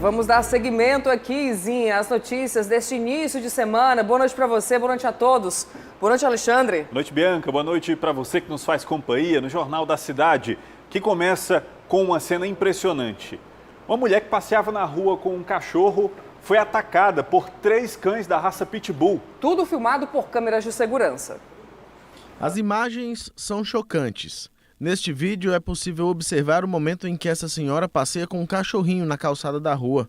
Vamos dar seguimento aqui, Zinha, às notícias deste início de semana. Boa noite para você, boa noite a todos. Boa noite, Alexandre. Boa noite, Bianca. Boa noite para você que nos faz companhia no Jornal da Cidade, que começa com uma cena impressionante. Uma mulher que passeava na rua com um cachorro foi atacada por 3 cães da raça Pitbull. Tudo filmado por câmeras de segurança. As imagens são chocantes. Neste vídeo é possível observar o momento em que essa senhora passeia com um cachorrinho na calçada da rua.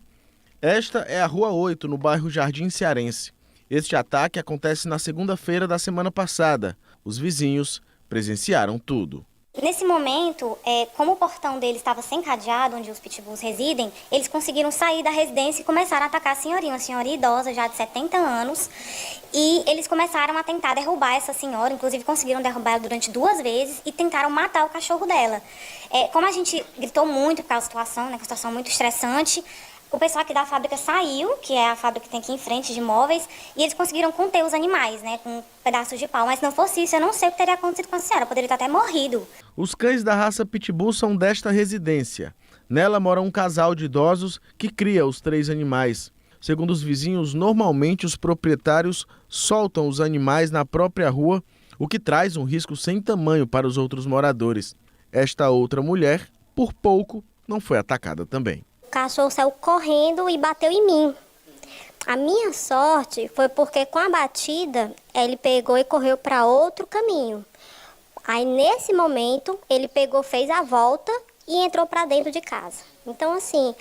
Esta é a Rua 8, no bairro Jardim Cearense. Este ataque acontece na segunda-feira da semana passada. Os vizinhos presenciaram tudo. Nesse momento, como o portão deles estava sem cadeado, onde os pitbulls residem, eles conseguiram sair da residência e começaram a atacar a senhorinha, uma senhoria idosa já de 70 anos. E eles começaram a tentar derrubar essa senhora, inclusive conseguiram derrubar ela durante 2 vezes e tentaram matar o cachorro dela. Como a gente gritou muito por causa da situação, né, uma situação muito estressante, o pessoal aqui da fábrica saiu, que é a fábrica que tem aqui em frente de móveis, e eles conseguiram conter os animais, né, com pedaços de pau. Mas se não fosse isso, eu não sei o que teria acontecido com a senhora, poderia ter até morrido. Os cães da raça Pitbull são desta residência. Nela mora um casal de idosos que cria os 3 animais. Segundo os vizinhos, normalmente os proprietários soltam os animais na própria rua, o que traz um risco sem tamanho para os outros moradores. Esta outra mulher, por pouco, não foi atacada também. O cachorro saiu correndo e bateu em mim. A minha sorte foi porque com a batida, ele pegou e correu para outro caminho. Aí nesse momento, ele pegou, fez a volta e entrou para dentro de casa. Então assim,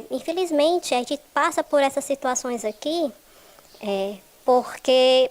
infelizmente a gente passa por essas situações aqui porque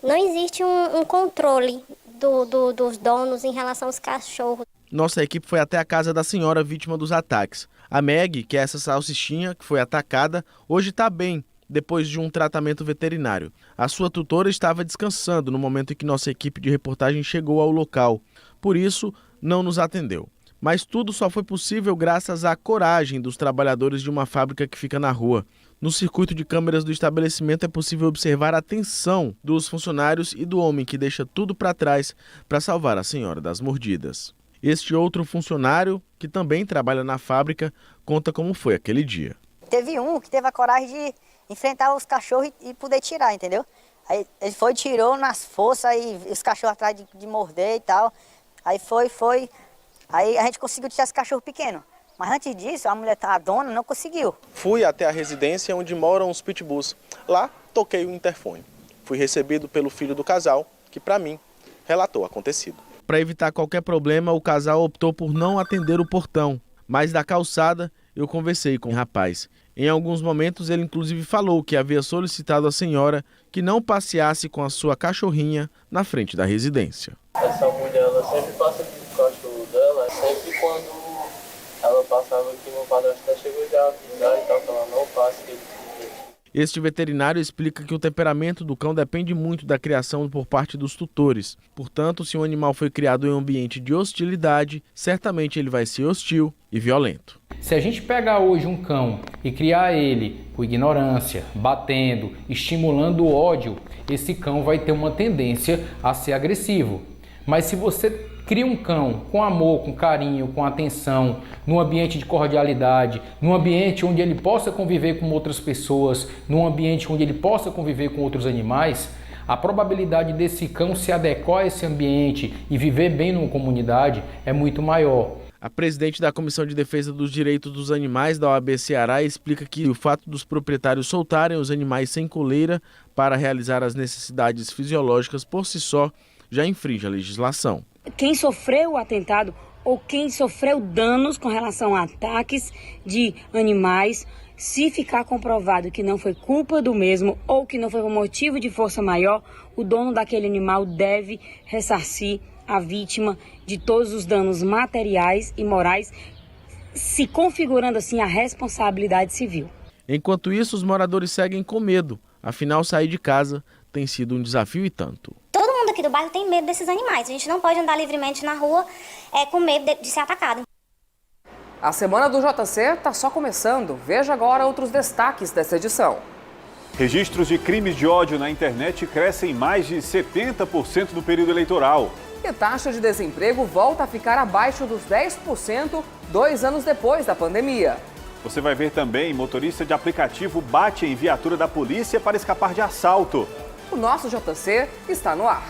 não existe um controle dos donos em relação aos cachorros. Nossa equipe foi até a casa da senhora vítima dos ataques. A Meg, que é essa salsichinha que foi atacada, hoje está bem, depois de um tratamento veterinário. A sua tutora estava descansando no momento em que nossa equipe de reportagem chegou ao local. Por isso, não nos atendeu. Mas tudo só foi possível graças à coragem dos trabalhadores de uma fábrica que fica na rua. No circuito de câmeras do estabelecimento é possível observar a tensão dos funcionários e do homem que deixa tudo para trás para salvar a senhora das mordidas. Este outro funcionário, que também trabalha na fábrica, conta como foi aquele dia. Teve um que teve a coragem de enfrentar os cachorros e poder tirar, entendeu? Aí ele foi, tirou nas forças e os cachorros atrás de morder e tal. Aí foi. Aí a gente conseguiu tirar esse cachorro pequeno. Mas antes disso, a dona, não conseguiu. Fui até a residência onde moram os pitbulls. Lá, toquei o interfone. Fui recebido pelo filho do casal, que para mim relatou o acontecido. Para evitar qualquer problema, o casal optou por não atender o portão. Mas da calçada, eu conversei com o rapaz. Em alguns momentos, ele inclusive falou que havia solicitado à senhora que não passeasse com a sua cachorrinha na frente da residência. Essa mulher, ela sempre passa aqui com o cachorro dela, sempre quando ela passava aqui no padrasto, ela chegou já a avisar e tal, que ela não passa aqui. Este veterinário explica que o temperamento do cão depende muito da criação por parte dos tutores. Portanto, se um animal foi criado em um ambiente de hostilidade, certamente ele vai ser hostil e violento. Se a gente pegar hoje um cão e criar ele com ignorância, batendo, estimulando o ódio, esse cão vai ter uma tendência a ser agressivo. Mas se você cria um cão com amor, com carinho, com atenção, num ambiente de cordialidade, num ambiente onde ele possa conviver com outras pessoas, num ambiente onde ele possa conviver com outros animais, a probabilidade desse cão se adequar a esse ambiente e viver bem numa comunidade é muito maior. A presidente da Comissão de Defesa dos Direitos dos Animais da OAB Ceará explica que o fato dos proprietários soltarem os animais sem coleira para realizar as necessidades fisiológicas por si só já infringe a legislação. Quem sofreu o atentado ou quem sofreu danos com relação a ataques de animais, se ficar comprovado que não foi culpa do mesmo ou que não foi por motivo de força maior, o dono daquele animal deve ressarcir a vítima de todos os danos materiais e morais, se configurando assim a responsabilidade civil. Enquanto isso, os moradores seguem com medo. Afinal, sair de casa tem sido um desafio e tanto. Todo mundo aqui do bairro tem medo desses animais. A gente não pode andar livremente na rua com medo de ser atacado. A semana do JC está só começando. Veja agora outros destaques dessa edição. Registros de crimes de ódio na internet crescem mais de 70% no período eleitoral. E a taxa de desemprego volta a ficar abaixo dos 10% 2 anos depois da pandemia. Você vai ver também, motorista de aplicativo bate em viatura da polícia para escapar de assalto. O nosso JC está no ar.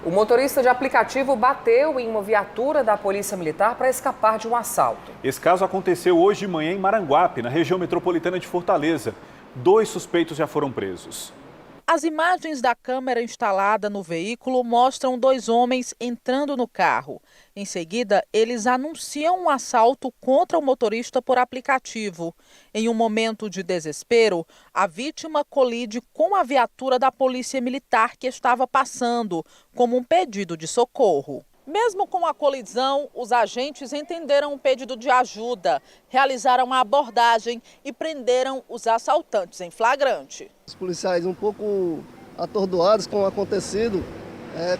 O motorista de aplicativo bateu em uma viatura da Polícia Militar para escapar de um assalto. Esse caso aconteceu hoje de manhã em Maranguape, na região metropolitana de Fortaleza. 2 suspeitos já foram presos. As imagens da câmera instalada no veículo mostram 2 homens entrando no carro. Em seguida, eles anunciam um assalto contra o motorista por aplicativo. Em um momento de desespero, a vítima colide com a viatura da Polícia Militar que estava passando, como um pedido de socorro. Mesmo com a colisão, os agentes entenderam o pedido de ajuda, realizaram a abordagem e prenderam os assaltantes em flagrante. Os policiais, um pouco atordoados com o acontecido,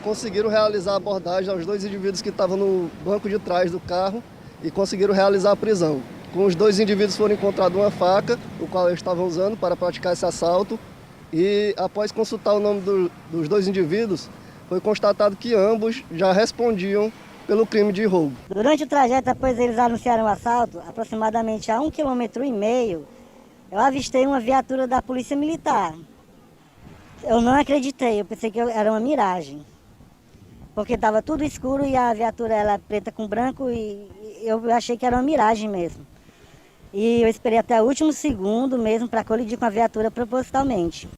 conseguiram realizar a abordagem aos 2 indivíduos que estavam no banco de trás do carro e conseguiram realizar a prisão. Com os 2 indivíduos foram encontrados uma faca, o qual eles estavam usando para praticar esse assalto, e após consultar o nome dos 2 indivíduos, foi constatado que ambos já respondiam pelo crime de roubo. Durante o trajeto, após eles anunciaram o assalto, aproximadamente a 1,5 km, eu avistei uma viatura da Polícia Militar. Eu não acreditei, eu pensei que era uma miragem. Porque estava tudo escuro e a viatura era preta com branco e eu achei que era uma miragem mesmo. E eu esperei até o último segundo mesmo para colidir com a viatura propositalmente.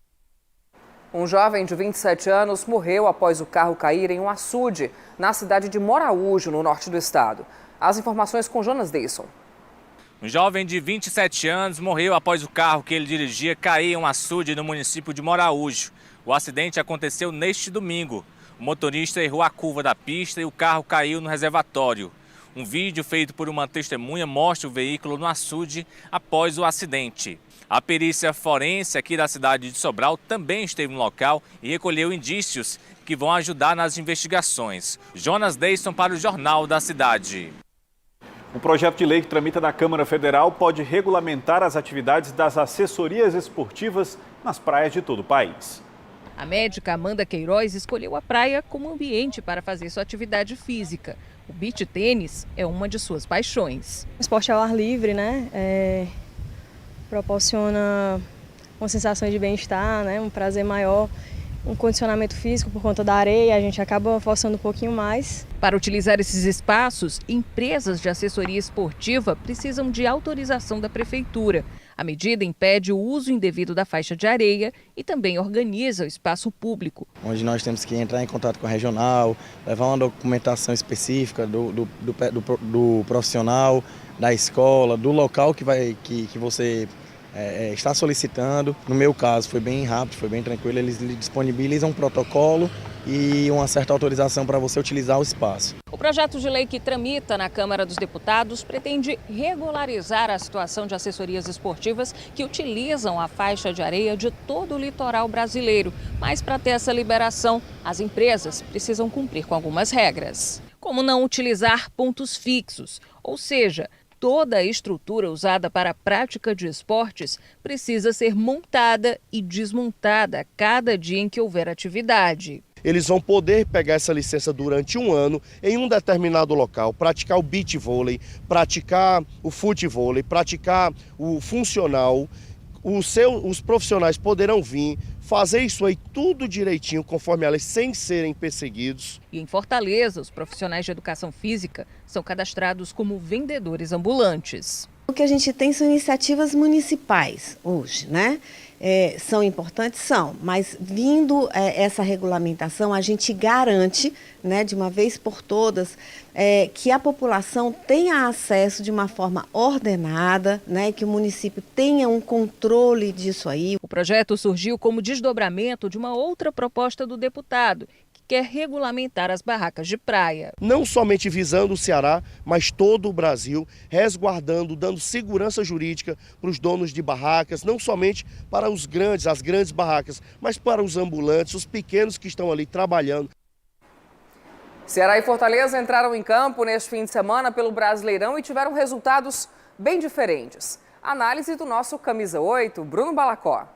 Um jovem de 27 anos morreu após o carro cair em um açude, na cidade de Moraújo, no norte do estado. As informações com Jonas Deisson. Um jovem de 27 anos morreu após o carro que ele dirigia cair em um açude no município de Moraújo. O acidente aconteceu neste domingo. O motorista errou a curva da pista e o carro caiu no reservatório. Um vídeo feito por uma testemunha mostra o veículo no açude após o acidente. A perícia forense aqui da cidade de Sobral também esteve no local e recolheu indícios que vão ajudar nas investigações. Jonas Deisson para o Jornal da Cidade. Um projeto de lei que tramita na Câmara Federal pode regulamentar as atividades das assessorias esportivas nas praias de todo o país. A médica Amanda Queiroz escolheu a praia como ambiente para fazer sua atividade física. O beach tênis é uma de suas paixões. O esporte ao ar livre, né? Proporciona uma sensação de bem-estar, né? Um prazer maior, um condicionamento físico por conta da areia, a gente acaba forçando um pouquinho mais. Para utilizar esses espaços, empresas de assessoria esportiva precisam de autorização da prefeitura. A medida impede o uso indevido da faixa de areia e também organiza o espaço público. Onde nós temos que entrar em contato com a regional, levar uma documentação específica do profissional, da escola, do local que você está solicitando. No meu caso foi bem rápido, foi bem tranquilo, eles disponibilizam um protocolo e uma certa autorização para você utilizar o espaço. O projeto de lei que tramita na Câmara dos Deputados pretende regularizar a situação de assessorias esportivas que utilizam a faixa de areia de todo o litoral brasileiro. Mas para ter essa liberação, as empresas precisam cumprir com algumas regras. Como não utilizar pontos fixos, ou seja, toda a estrutura usada para a prática de esportes precisa ser montada e desmontada a cada dia em que houver atividade. Eles vão poder pegar essa licença durante 1 ano em um determinado local, praticar o beach vôlei, praticar o futevôlei, praticar o funcional. Os profissionais poderão vir fazer isso aí tudo direitinho, conforme a lei, sem serem perseguidos. E em Fortaleza, os profissionais de educação física são cadastrados como vendedores ambulantes. O que a gente tem são iniciativas municipais hoje, né? São importantes? São, mas vindo essa regulamentação, a gente garante, né, de uma vez por todas, que a população tenha acesso de uma forma ordenada, né, que o município tenha um controle disso aí. O projeto surgiu como desdobramento de uma outra proposta do deputado, quer regulamentar as barracas de praia. Não somente visando o Ceará, mas todo o Brasil, resguardando, dando segurança jurídica para os donos de barracas, não somente para as grandes barracas, mas para os ambulantes, os pequenos que estão ali trabalhando. Ceará e Fortaleza entraram em campo neste fim de semana pelo Brasileirão e tiveram resultados bem diferentes. Análise do nosso Camisa 8, Bruno Balacó.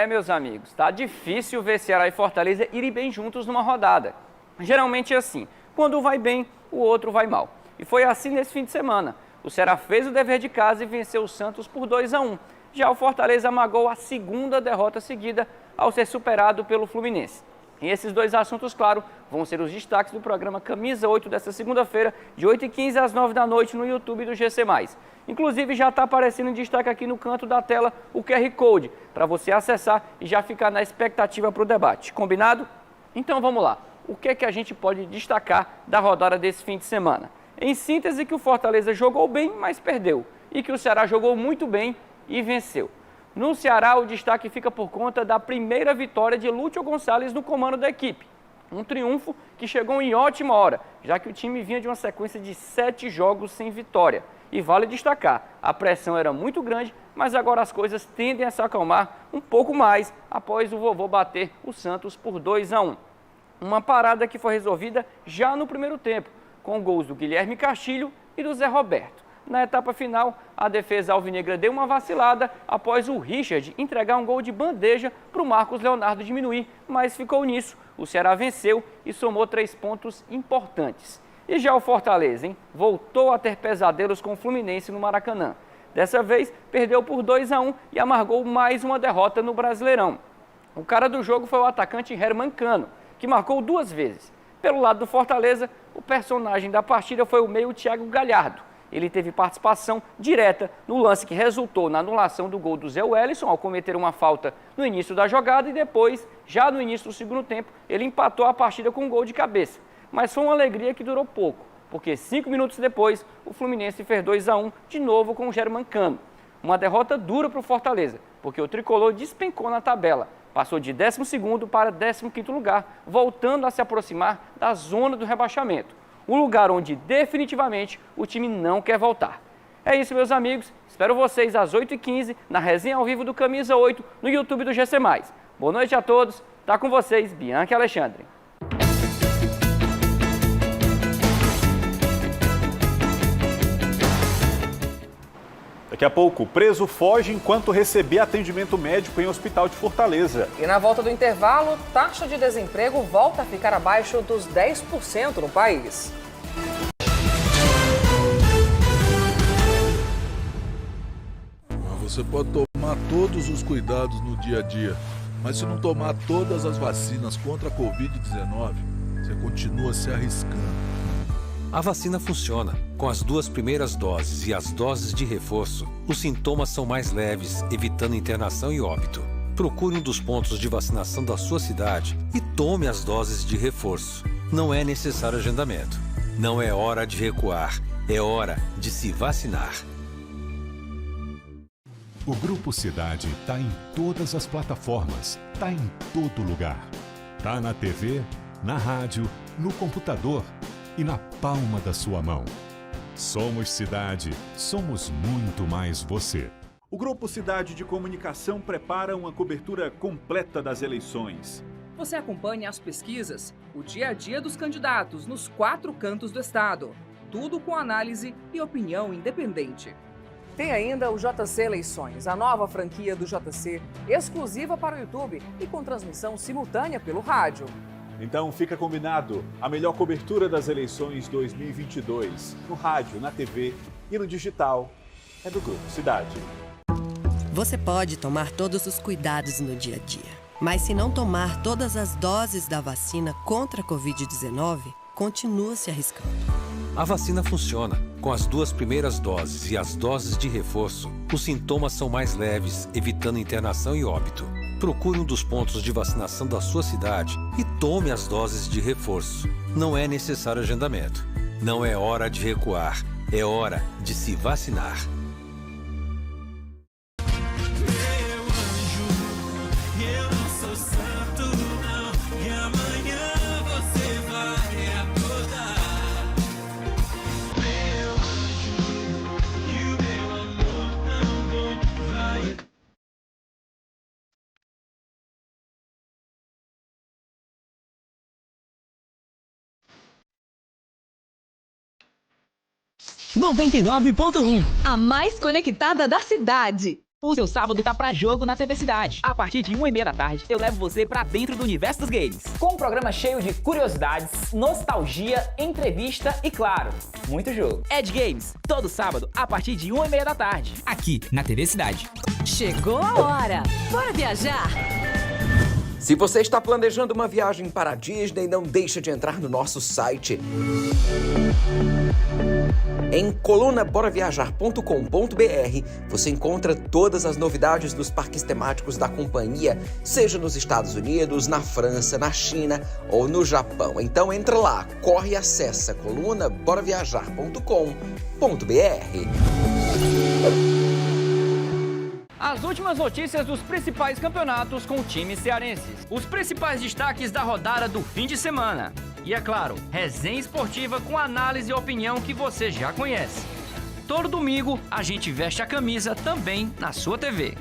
Meus amigos, tá difícil ver Ceará e Fortaleza irem bem juntos numa rodada. Geralmente é assim, quando um vai bem, o outro vai mal. E foi assim nesse fim de semana. O Ceará fez o dever de casa e venceu o Santos por 2-1. Já o Fortaleza amagou a segunda derrota seguida ao ser superado pelo Fluminense. E esses dois assuntos, claro, vão ser os destaques do programa Camisa 8 desta segunda-feira, de 8h15 às 9 da noite no YouTube do GC+. Inclusive já está aparecendo em destaque aqui no canto da tela o QR Code, para você acessar e já ficar na expectativa para o debate. Combinado? Então vamos lá. O que é que a gente pode destacar da rodada desse fim de semana? Em síntese, que o Fortaleza jogou bem, mas perdeu. E que o Ceará jogou muito bem e venceu. No Ceará, o destaque fica por conta da primeira vitória de Lúcio Gonçalves no comando da equipe. Um triunfo que chegou em ótima hora, já que o time vinha de uma sequência de 7 jogos sem vitória. E vale destacar, a pressão era muito grande, mas agora as coisas tendem a se acalmar um pouco mais após o vovô bater o Santos por 2-1. Uma parada que foi resolvida já no primeiro tempo, com gols do Guilherme Castilho e do Zé Roberto. Na etapa final, a defesa alvinegra deu uma vacilada após o Richard entregar um gol de bandeja para o Marcos Leonardo diminuir, mas ficou nisso. O Ceará venceu e somou 3 pontos importantes. E já o Fortaleza, voltou a ter pesadelos com o Fluminense no Maracanã. Dessa vez, perdeu por 2-1 e amargou mais uma derrota no Brasileirão. O cara do jogo foi o atacante Herman Cano, que marcou 2 vezes. Pelo lado do Fortaleza, o personagem da partida foi o meio Thiago Galhardo. Ele teve participação direta no lance que resultou na anulação do gol do Zé Wellison ao cometer uma falta no início da jogada e depois, já no início do segundo tempo, ele empatou a partida com um gol de cabeça. Mas foi uma alegria que durou pouco, porque 5 minutos depois o Fluminense fez 2-1 de novo com o Herman Cano. Uma derrota dura para o Fortaleza, porque o tricolor despencou na tabela. Passou de 12º para 15º lugar, voltando a se aproximar da zona do rebaixamento. Um lugar onde definitivamente o time não quer voltar. É isso, meus amigos. Espero vocês às 8h15 na resenha ao vivo do Camisa 8 no YouTube do GC+. Boa noite a todos. Tá com vocês, Bianca e Alexandre. Daqui a pouco, preso foge enquanto recebia atendimento médico em hospital de Fortaleza. E na volta do intervalo, taxa de desemprego volta a ficar abaixo dos 10% no país. Você pode tomar todos os cuidados no dia a dia, mas se não tomar todas as vacinas contra a Covid-19, você continua se arriscando. A vacina funciona. Com as 2 primeiras doses e as doses de reforço, os sintomas são mais leves, evitando internação e óbito. Procure um dos pontos de vacinação da sua cidade e tome as doses de reforço. Não é necessário agendamento. Não é hora de recuar, é hora de se vacinar. O Grupo Cidade está em todas as plataformas, está em todo lugar. Está na TV, na rádio, no computador e na palma da sua mão. Somos Cidade, somos muito mais você. O Grupo Cidade de Comunicação prepara uma cobertura completa das eleições. Você acompanha as pesquisas, o dia a dia dos candidatos nos 4 cantos do estado. Tudo com análise e opinião independente. Tem ainda o JC Eleições, a nova franquia do JC, exclusiva para o YouTube e com transmissão simultânea pelo rádio. Então fica combinado, a melhor cobertura das eleições 2022, no rádio, na TV e no digital, é do Grupo Cidade. Você pode tomar todos os cuidados no dia a dia, mas se não tomar todas as doses da vacina contra a Covid-19, continua se arriscando. A vacina funciona. Com as 2 primeiras doses e as doses de reforço, os sintomas são mais leves, evitando internação e óbito. Procure um dos pontos de vacinação da sua cidade e tome as doses de reforço. Não é necessário agendamento. Não é hora de recuar, é hora de se vacinar. .1, a mais conectada da cidade. O seu sábado tá pra jogo na TV Cidade. A partir de 1h30 da tarde, eu levo você pra dentro do universo dos games. Com um programa cheio de curiosidades, nostalgia, entrevista e, claro, muito jogo. Ed Games, todo sábado, a partir de 1h30 da tarde. Aqui, na TV Cidade. Chegou a hora! Bora viajar! Se você está planejando uma viagem para a Disney, não deixe de entrar no nosso site. Em colunaboraviajar.com.br você encontra todas as novidades dos parques temáticos da companhia, seja nos Estados Unidos, na França, na China ou no Japão. Então entra lá, corre e acessa colunaboraviajar.com.br. As últimas notícias dos principais campeonatos com times cearenses. Os principais destaques da rodada do fim de semana. E é claro, resenha esportiva com análise e opinião que você já conhece. Todo domingo a gente veste a camisa também na sua TV.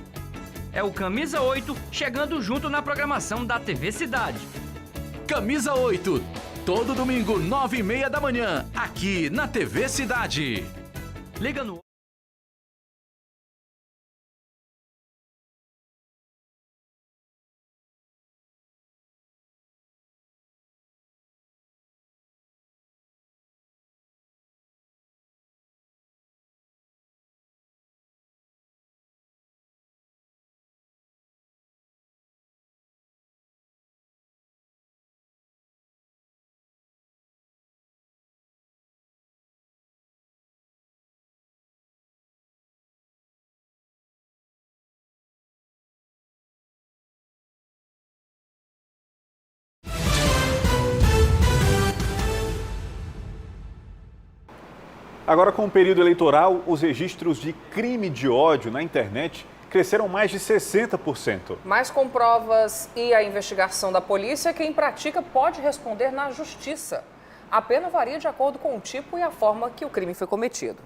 É o Camisa 8 chegando junto na programação da TV Cidade. Camisa 8, todo domingo 9h30 da manhã, aqui na TV Cidade. Liga no... Agora, com o período eleitoral, os registros de crime de ódio na internet cresceram mais de 60%. Mas com provas e a investigação da polícia, quem pratica pode responder na justiça. A pena varia de acordo com o tipo e a forma que o crime foi cometido.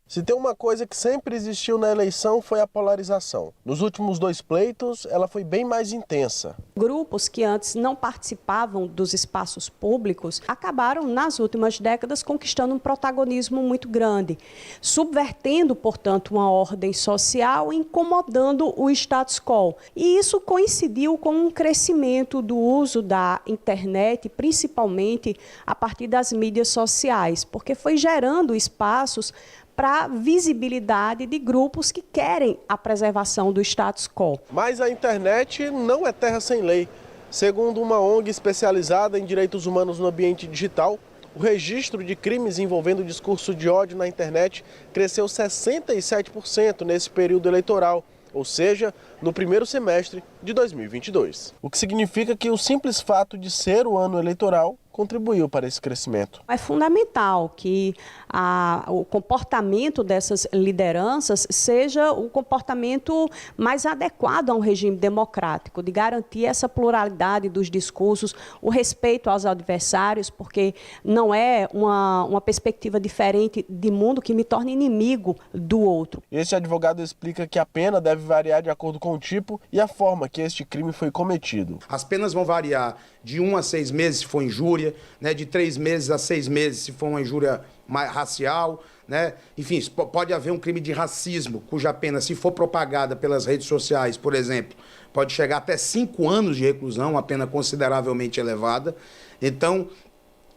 Se tem uma coisa que sempre existiu na eleição foi a polarização. Nos últimos 2 pleitos, ela foi bem mais intensa. Grupos que antes não participavam dos espaços públicos acabaram, nas últimas décadas, conquistando um protagonismo muito grande, subvertendo, portanto, uma ordem social e incomodando o status quo. E isso coincidiu com um crescimento do uso da internet, principalmente a partir das mídias sociais, porque foi gerando espaços para visibilidade de grupos que querem a preservação do status quo. Mas a internet não é terra sem lei. Segundo uma ONG especializada em direitos humanos no ambiente digital, o registro de crimes envolvendo discurso de ódio na internet cresceu 67% nesse período eleitoral, ou seja, no primeiro semestre de 2022. O que significa que o simples fato de ser o ano eleitoral contribuiu para esse crescimento. É fundamental que o comportamento dessas lideranças seja o comportamento mais adequado a um regime democrático, de garantir essa pluralidade dos discursos, o respeito aos adversários, porque não é uma perspectiva diferente de mundo que me torne inimigo do outro. Esse advogado explica que a pena deve variar de acordo com o tipo e a forma que este crime foi cometido. As penas vão variar de 1 a 6 meses se for injúria, de 3 meses a 6 meses se for uma injúria racial, Enfim, pode haver um crime de racismo, cuja pena, se for propagada pelas redes sociais, por exemplo, pode chegar até 5 anos de reclusão, uma pena consideravelmente elevada. Então,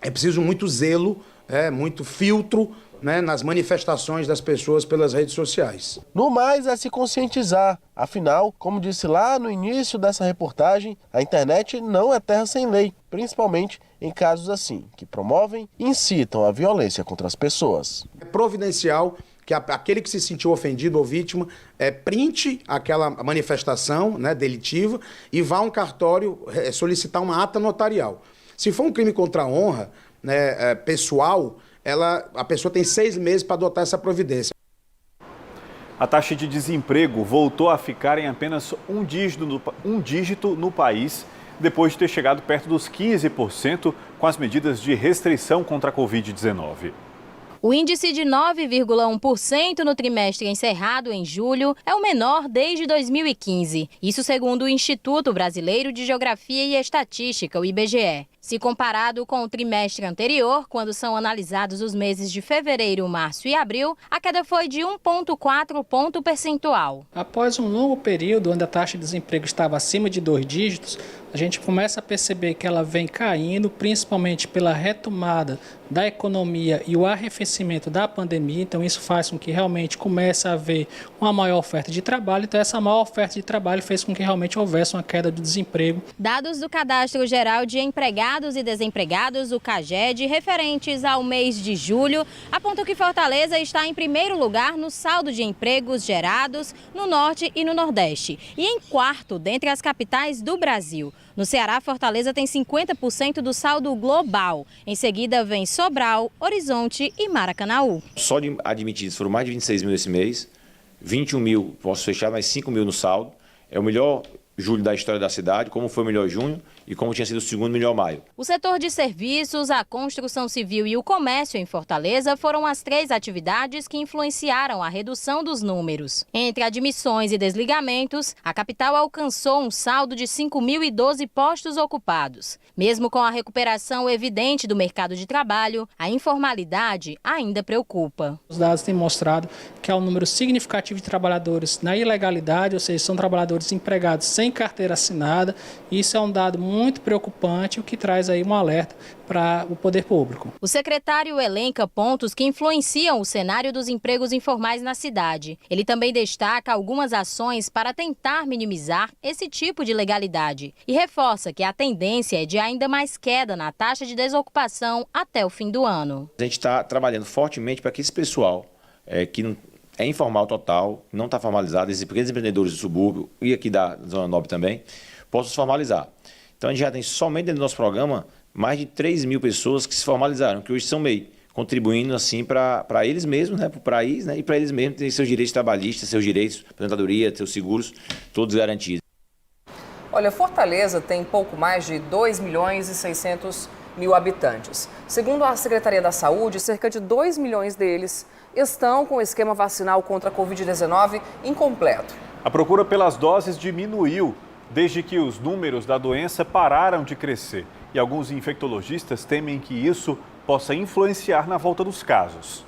é preciso muito zelo, muito filtro, nas manifestações das pessoas pelas redes sociais. No mais, é se conscientizar. Afinal, como disse lá no início dessa reportagem, a internet não é terra sem lei, principalmente em casos assim, que promovem e incitam a violência contra as pessoas. É providencial que aquele que se sentiu ofendido ou vítima printe aquela manifestação delitiva e vá a um cartório solicitar uma ata notarial. Se for um crime contra a honra pessoal, a pessoa tem 6 meses para adotar essa providência. A taxa de desemprego voltou a ficar em apenas um dígito no país, depois de ter chegado perto dos 15% com as medidas de restrição contra a Covid-19. O índice de 9,1% no trimestre encerrado em julho é o menor desde 2015. Isso segundo o Instituto Brasileiro de Geografia e Estatística, o IBGE. Se comparado com o trimestre anterior, quando são analisados os meses de fevereiro, março e abril, a queda foi de 1,4 ponto percentual. Após um longo período onde a taxa de desemprego estava acima de 2 dígitos, a gente começa a perceber que ela vem caindo, principalmente pela retomada da economia e o arrefecimento da pandemia. Então isso faz com que realmente comece a haver uma maior oferta de trabalho. Então essa maior oferta de trabalho fez com que realmente houvesse uma queda do desemprego. Dados do Cadastro Geral de Empregados e Desempregados, o CAGED, referentes ao mês de julho, apontam que Fortaleza está em primeiro lugar no saldo de empregos gerados no Norte e no Nordeste e em quarto dentre as capitais do Brasil. No Ceará, Fortaleza tem 50% do saldo global. Em seguida vem Sobral, Horizonte e Maracanaú. Só de admitidos foram mais de 26 mil esse mês, 21 mil posso fechar, mais 5 mil no saldo. É o melhor julho da história da cidade, como foi o melhor junho e como tinha sido o segundo melhor maio. O setor de serviços, a construção civil e o comércio em Fortaleza foram as 3 atividades que influenciaram a redução dos números. Entre admissões e desligamentos, a capital alcançou um saldo de 5.012 postos ocupados. Mesmo com a recuperação evidente do mercado de trabalho, a informalidade ainda preocupa. Os dados têm mostrado que há um número significativo de trabalhadores na ilegalidade, ou seja, são trabalhadores empregados sem carteira assinada. Isso é um dado muito preocupante, o que traz aí um alerta para o poder público. O secretário elenca pontos que influenciam o cenário dos empregos informais na cidade. Ele também destaca algumas ações para tentar minimizar esse tipo de ilegalidade e reforça que a tendência é de ainda mais queda na taxa de desocupação até o fim do ano. A gente está trabalhando fortemente para que esse pessoal que é informal total, não está formalizado, esses pequenos empreendedores do subúrbio e aqui da Zona Nobre também, possam se formalizar. Então a gente já tem somente dentro do nosso programa mais de 3 mil pessoas que se formalizaram, que hoje são MEI, contribuindo assim para eles mesmos, né, para o país, né, e para eles mesmos terem seus direitos trabalhistas, seus direitos, aposentadoria, seus seguros, todos garantidos. Olha, Fortaleza tem pouco mais de 2 milhões e 600 mil habitantes. Segundo a Secretaria da Saúde, cerca de 2 milhões deles estão com o esquema vacinal contra a Covid-19 incompleto. A procura pelas doses diminuiu desde que os números da doença pararam de crescer. E alguns infectologistas temem que isso possa influenciar na volta dos casos.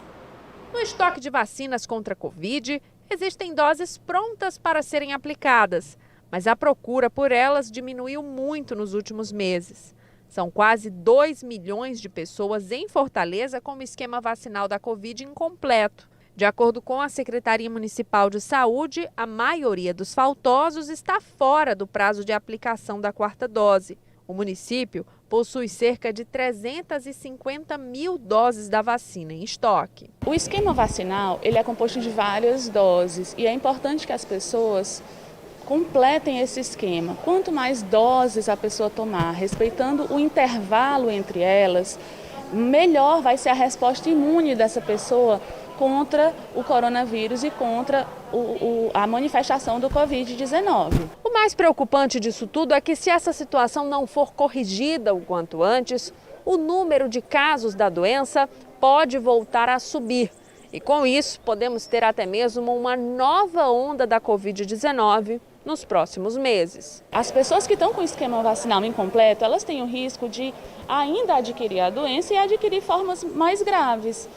No estoque de vacinas contra a Covid, existem doses prontas para serem aplicadas, mas a procura por elas diminuiu muito nos últimos meses. São quase 2 milhões de pessoas em Fortaleza com o esquema vacinal da Covid incompleto. De acordo com a Secretaria Municipal de Saúde, a maioria dos faltosos está fora do prazo de aplicação da 4ª dose. O município possui cerca de 350 mil doses da vacina em estoque. O esquema vacinal ele é composto de várias doses e é importante que as pessoas completem esse esquema. Quanto mais doses a pessoa tomar, respeitando o intervalo entre elas, melhor vai ser a resposta imune dessa pessoa contra o coronavírus e contra a manifestação do Covid-19. O mais preocupante disso tudo é que se essa situação não for corrigida o quanto antes, o número de casos da doença pode voltar a subir. E com isso, podemos ter até mesmo uma nova onda da Covid-19 nos próximos meses. As pessoas que estão com o esquema vacinal incompleto, elas têm o risco de ainda adquirir a doença e adquirir formas mais graves.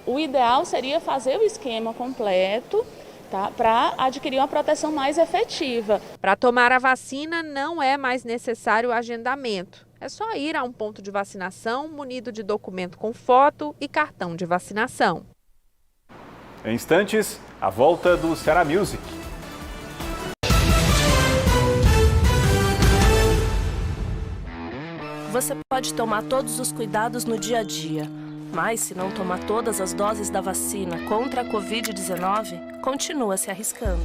O ideal seria fazer o esquema completo, tá, para adquirir uma proteção mais efetiva. Para tomar a vacina não é mais necessário agendamento. É só ir a um ponto de vacinação munido de documento com foto e cartão de vacinação. Em instantes, a volta do Ceará Music. Você pode tomar todos os cuidados no dia a dia, mas se não tomar todas as doses da vacina contra a Covid-19, continua se arriscando.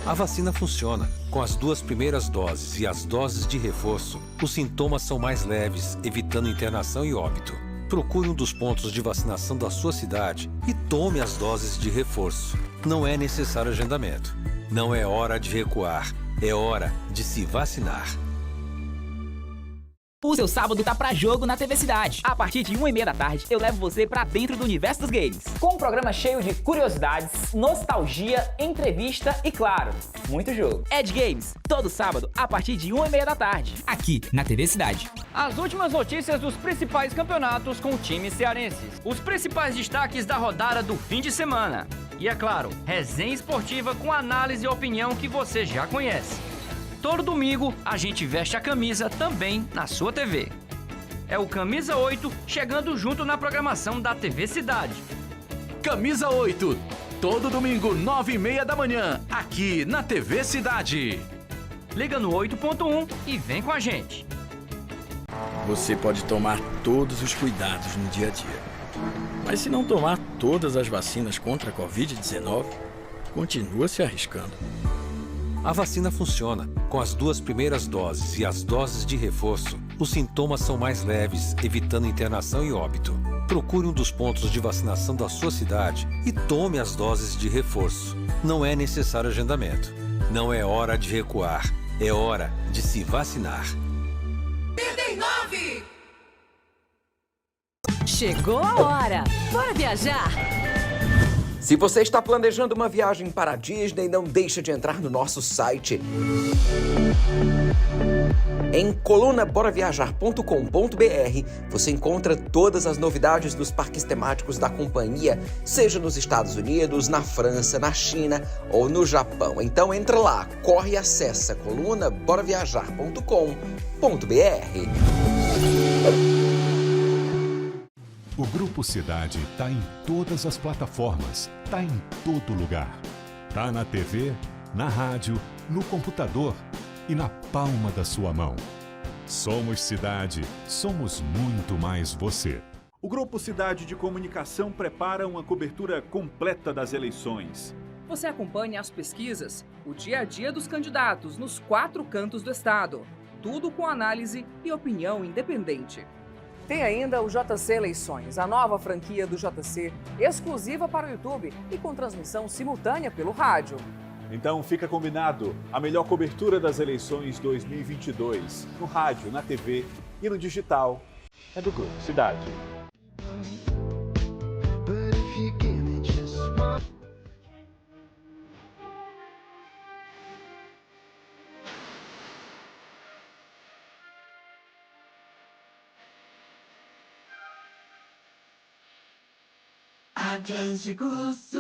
A vacina funciona. Com as 2 primeiras doses e as doses de reforço, os sintomas são mais leves, evitando internação e óbito. Procure um dos pontos de vacinação da sua cidade e tome as doses de reforço. Não é necessário agendamento. Não é hora de recuar, é hora de se vacinar. O seu sábado tá pra jogo na TV Cidade. A partir de 1h30 da tarde, eu levo você pra dentro do universo dos games. Com um programa cheio de curiosidades, nostalgia, entrevista e, claro, muito jogo. Ed Games, todo sábado, a partir de 1h30 da tarde. Aqui, na TV Cidade. As últimas notícias dos principais campeonatos com times cearenses. Os principais destaques da rodada do fim de semana. E, é claro, resenha esportiva com análise e opinião que você já conhece. Todo domingo, a gente veste a camisa também na sua TV. É o Camisa 8 chegando junto na programação da TV Cidade. Camisa 8, todo domingo, 9h30 da manhã, aqui na TV Cidade. Liga no 8.1 e vem com a gente. Você pode tomar todos os cuidados no dia a dia. Mas se não tomar todas as vacinas contra a Covid-19, continua se arriscando. A vacina funciona. Com as 2 primeiras doses e as doses de reforço, os sintomas são mais leves, evitando internação e óbito. Procure um dos pontos de vacinação da sua cidade e tome as doses de reforço. Não é necessário agendamento. Não é hora de recuar. É hora de se vacinar. 39! Chegou a hora! Bora viajar! Se você está planejando uma viagem para a Disney, não deixe de entrar no nosso site. Em colunaboraviajar.com.br você encontra todas as novidades dos parques temáticos da companhia, seja nos Estados Unidos, na França, na China ou no Japão. Então entra lá, corre e acessa colunaboraviajar.com.br. O Grupo Cidade está em todas as plataformas, está em todo lugar. Está na TV, na rádio, no computador e na palma da sua mão. Somos Cidade, somos muito mais você. O Grupo Cidade de Comunicação prepara uma cobertura completa das eleições. Você acompanha as pesquisas, o dia a dia dos candidatos nos 4 cantos do estado. Tudo com análise e opinião independente. Tem ainda o JC Eleições, a nova franquia do JC, exclusiva para o YouTube e com transmissão simultânea pelo rádio. Então fica combinado, a melhor cobertura das eleições 2022, no rádio, na TV e no digital, é do Grupo Cidade. Atlântico Sul.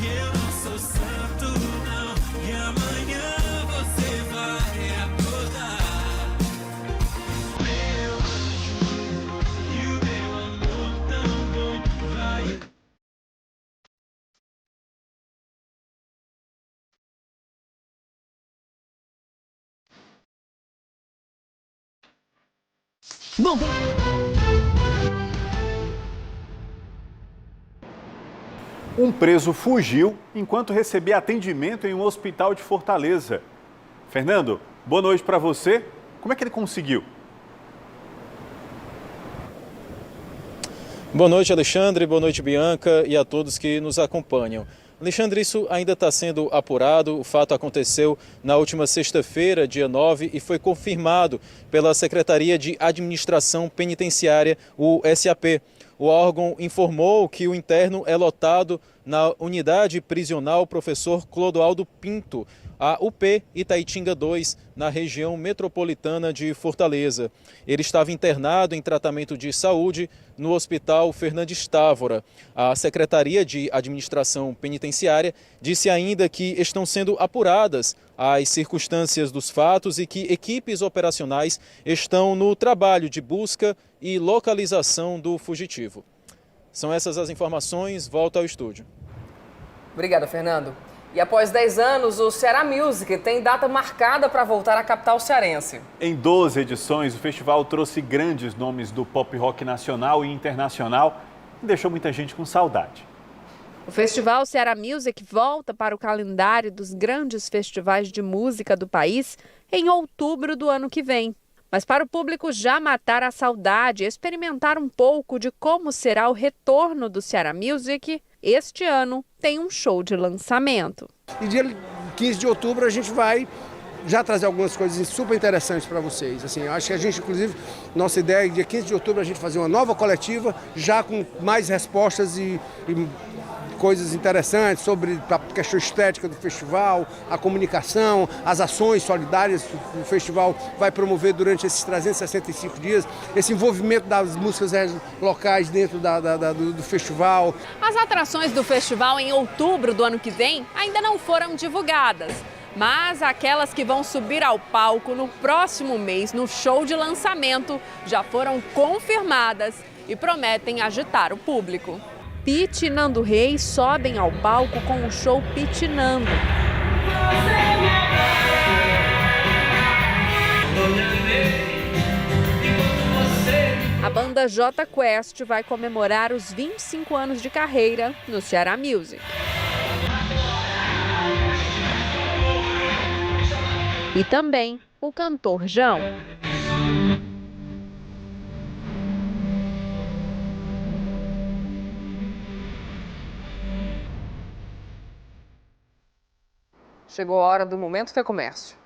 Eu não sou santo, não. E amanhã você vai acordar. Meu anjo, e o meu amor tão bom vai. Bom. Um preso fugiu enquanto recebia atendimento em um hospital de Fortaleza. Fernando, boa noite para você. Como é que ele conseguiu? Boa noite, Alexandre. Boa noite, Bianca, e a todos que nos acompanham. Alexandre, isso ainda está sendo apurado. O fato aconteceu na última sexta-feira, dia 9, e foi confirmado pela Secretaria de Administração Penitenciária, o SAP. O órgão informou que o interno é lotado na unidade prisional Professor Clodoaldo Pinto, a UP Itaitinga 2, na região metropolitana de Fortaleza. Ele estava internado em tratamento de saúde no Hospital Fernandes Távora. A Secretaria de Administração Penitenciária disse ainda que estão sendo apuradas as circunstâncias dos fatos e que equipes operacionais estão no trabalho de busca e localização do fugitivo. São essas as informações. Volto ao estúdio. Obrigada, Fernando. E após 10 anos, o Ceará Music tem data marcada para voltar à capital cearense. Em 12 edições, o festival trouxe grandes nomes do pop rock nacional e internacional e deixou muita gente com saudade. O Festival Ceará Music volta para o calendário dos grandes festivais de música do país em outubro do ano que vem. Mas para o público já matar a saudade e experimentar um pouco de como será o retorno do Ceará Music, este ano tem um show de lançamento. E de ele 15 de outubro a gente vai já trazer algumas coisas super interessantes para vocês. Assim, eu acho que a gente, inclusive, nossa ideia é dia 15 de outubro a gente fazer uma nova coletiva, já com mais respostas e coisas interessantes sobre a questão estética do festival, a comunicação, as ações solidárias que o festival vai promover durante esses 365 dias, esse envolvimento das músicas locais dentro do festival. As atrações do festival em outubro do ano que vem ainda não foram divulgadas, mas aquelas que vão subir ao palco no próximo mês no show de lançamento já foram confirmadas e prometem agitar o público. Pitty e Nando Reis sobem ao palco com o show Pittinando. A banda Jota Quest vai comemorar os 25 anos de carreira no Ceará Music. E também o cantor João. Chegou a hora do Momento Fê Comércio.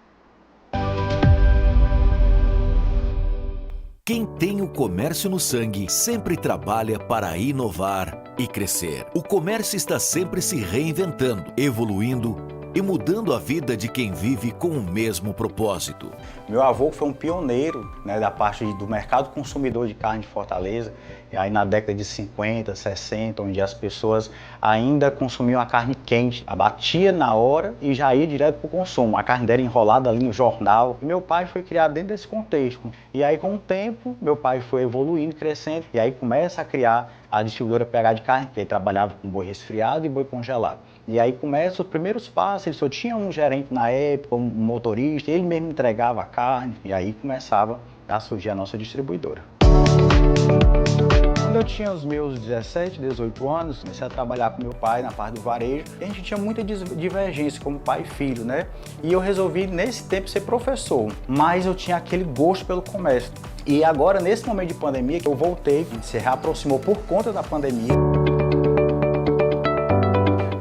Quem tem o comércio no sangue sempre trabalha para inovar e crescer. O comércio está sempre se reinventando, evoluindo e mudando a vida de quem vive com o mesmo propósito. Meu avô foi um pioneiro, né, da parte do mercado consumidor de carne de Fortaleza, e aí na década de 50, 60, onde as pessoas ainda consumiam a carne quente, abatia na hora e já ia direto para o consumo. A carne era enrolada ali no jornal. E meu pai foi criado dentro desse contexto. E aí com o tempo, meu pai foi evoluindo, crescendo, e aí começa a criar a distribuidora PH de carne, que ele trabalhava com boi resfriado e boi congelado. E aí começa os primeiros passos, ele só tinha um gerente na época, um motorista, ele mesmo entregava a carne, e aí começava a surgir a nossa distribuidora. Quando eu tinha os meus 17, 18 anos, comecei a trabalhar com meu pai na parte do varejo, e a gente tinha muita divergência como pai e filho, né? E eu resolvi, nesse tempo, ser professor, mas eu tinha aquele gosto pelo comércio. E agora, nesse momento de pandemia, que eu voltei, se reaproximou por conta da pandemia.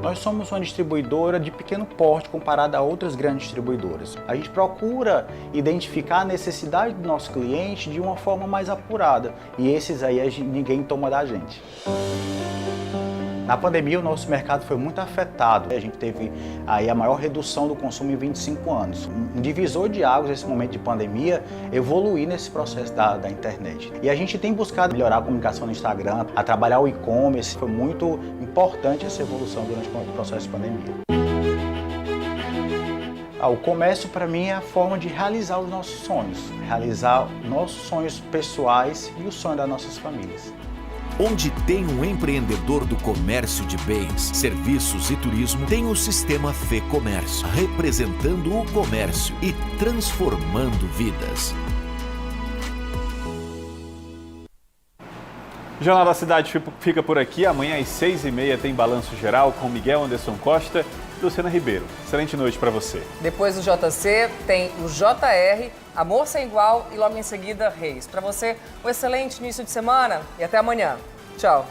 Nós somos uma distribuidora de pequeno porte comparada a outras grandes distribuidoras. A gente procura identificar a necessidade do nosso cliente de uma forma mais apurada. E esses aí ninguém toma da gente. Na pandemia, o nosso mercado foi muito afetado. A gente teve aí a maior redução do consumo em 25 anos. Um divisor de águas nesse momento de pandemia, evoluir nesse processo da internet. E a gente tem buscado melhorar a comunicação no Instagram, a trabalhar o e-commerce. Foi muito importante essa evolução durante o processo de pandemia. O comércio, para mim, é a forma de realizar os nossos sonhos. Realizar nossos sonhos pessoais e o sonho das nossas famílias. Onde tem um empreendedor do comércio de bens, serviços e turismo, tem o Sistema Fê Comércio, representando o comércio e transformando vidas. O Jornal da Cidade fica por aqui. Amanhã às 6h30 tem Balanço Geral com Miguel Anderson Costa e Luciana Ribeiro. Excelente noite para você. Depois do JC tem o JR, Amor Sem Igual e logo em seguida Reis. Para você, um excelente início de semana e até amanhã. Tchau.